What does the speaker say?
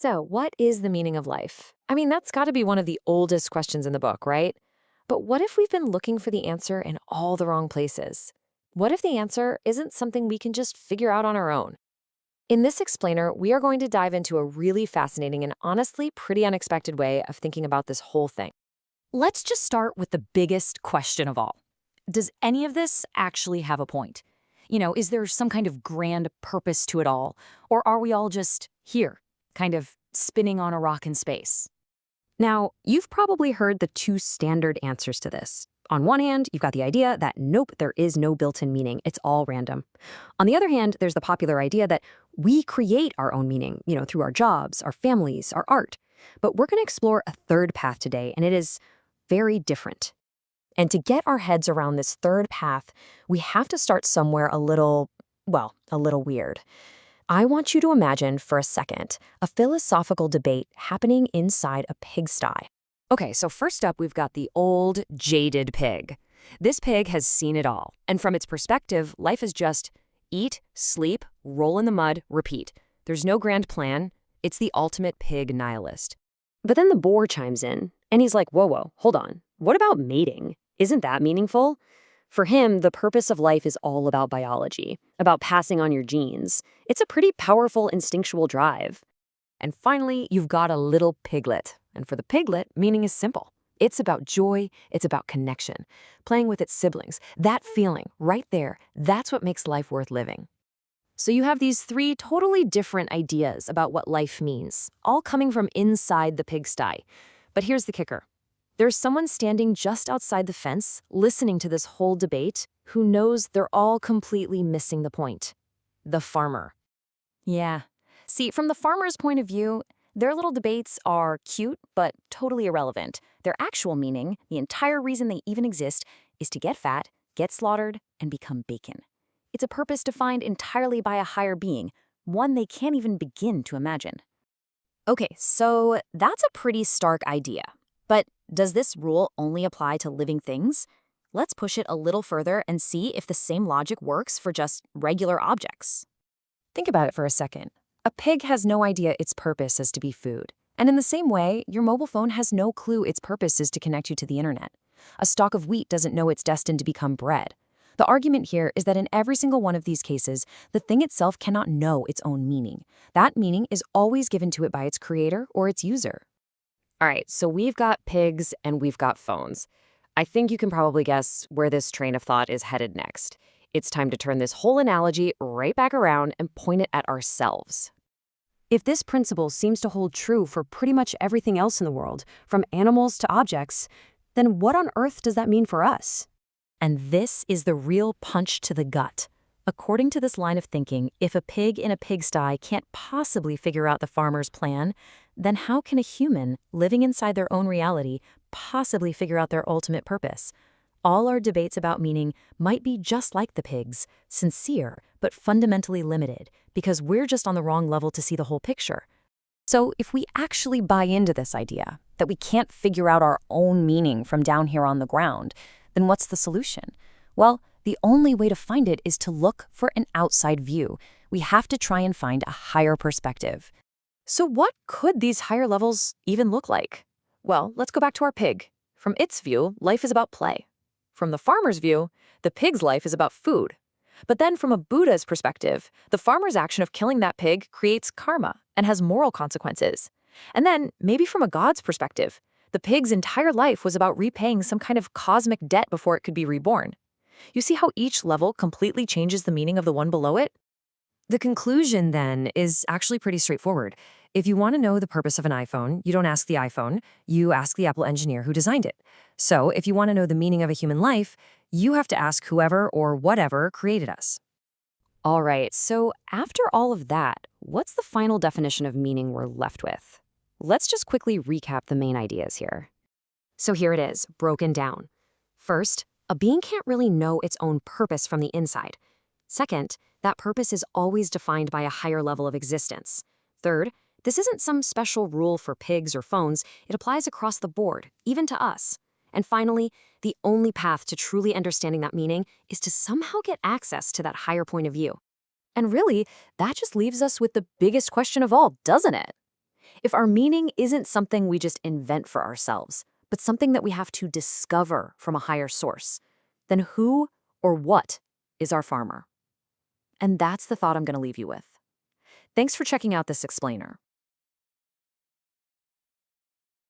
So, what is the meaning of life? I mean, that's got to be one of the oldest questions in the book, right? But what if we've been looking for the answer in all the wrong places? What if the answer isn't something we can just figure out on our own? In this explainer, we are going to dive into a really fascinating and honestly pretty unexpected way of thinking about this whole thing. Let's just start with the biggest question of all. Does any of this actually have a point? Is there some kind of grand purpose to it all? Or are we all just here, kind of spinning on a rock in space? Now, you've probably heard the two standard answers to this. On one hand, you've got the idea that nope, there is no built-in meaning. It's all random. On the other hand, there's the popular idea that we create our own meaning, through our jobs, our families, our art. But we're going to explore a third path today, and it is very different. And to get our heads around this third path, we have to start somewhere a little weird. I want you to imagine for a second a philosophical debate happening inside a pigsty. Okay, so first up, we've got the old, jaded pig. This pig has seen it all, and from its perspective, life is just eat, sleep, roll in the mud, repeat. There's no grand plan. It's the ultimate pig nihilist. But then the boar chimes in, and he's like, whoa, hold on. What about mating? Isn't that meaningful? For him, the purpose of life is all about biology, about passing on your genes. It's a pretty powerful instinctual drive. And finally, you've got a little piglet. And for the piglet, meaning is simple. It's about joy, it's about connection, playing with its siblings. That feeling, right there, that's what makes life worth living. So you have these three totally different ideas about what life means, all coming from inside the pigsty. But here's the kicker. There's someone standing just outside the fence, listening to this whole debate, who knows they're all completely missing the point. The farmer. Yeah. See, from the farmer's point of view, their little debates are cute, but totally irrelevant. Their actual meaning, the entire reason they even exist, is to get fat, get slaughtered, and become bacon. It's a purpose defined entirely by a higher being, one they can't even begin to imagine. Okay, so that's a pretty stark idea. But does this rule only apply to living things? Let's push it a little further and see if the same logic works for just regular objects. Think about it for a second. A pig has no idea its purpose is to be food. And in the same way, your mobile phone has no clue its purpose is to connect you to the internet. A stalk of wheat doesn't know it's destined to become bread. The argument here is that in every single one of these cases, the thing itself cannot know its own meaning. That meaning is always given to it by its creator or its user. All right, so we've got pigs and we've got phones. I think you can probably guess where this train of thought is headed next. It's time to turn this whole analogy right back around and point it at ourselves. If this principle seems to hold true for pretty much everything else in the world, from animals to objects, then what on earth does that mean for us? And this is the real punch to the gut. According to this line of thinking, if a pig in a pigsty can't possibly figure out the farmer's plan, then how can a human, living inside their own reality, possibly figure out their ultimate purpose? All our debates about meaning might be just like the pigs, sincere, but fundamentally limited, because we're just on the wrong level to see the whole picture. So if we actually buy into this idea, that we can't figure out our own meaning from down here on the ground, then what's the solution? Well, the only way to find it is to look for an outside view. We have to try and find a higher perspective. So what could these higher levels even look like? Well, let's go back to our pig. From its view, life is about play. From the farmer's view, the pig's life is about food. But then from a Buddha's perspective, the farmer's action of killing that pig creates karma and has moral consequences. And then, maybe from a God's perspective, the pig's entire life was about repaying some kind of cosmic debt before it could be reborn. You see how each level completely changes the meaning of the one below it? The conclusion, then, is actually pretty straightforward. If you want to know the purpose of an iPhone, you don't ask the iPhone, you ask the Apple engineer who designed it. So if you want to know the meaning of a human life, you have to ask whoever or whatever created us. All right, so after all of that, what's the final definition of meaning we're left with? Let's just quickly recap the main ideas here. So here it is, broken down. First, a being can't really know its own purpose from the inside. Second, that purpose is always defined by a higher level of existence. Third, this isn't some special rule for pigs or phones. It applies across the board, even to us. And finally, the only path to truly understanding that meaning is to somehow get access to that higher point of view. And really, that just leaves us with the biggest question of all, doesn't it? If our meaning isn't something we just invent for ourselves, but something that we have to discover from a higher source, then who or what is our farmer? And that's the thought I'm going to leave you with. Thanks for checking out this explainer.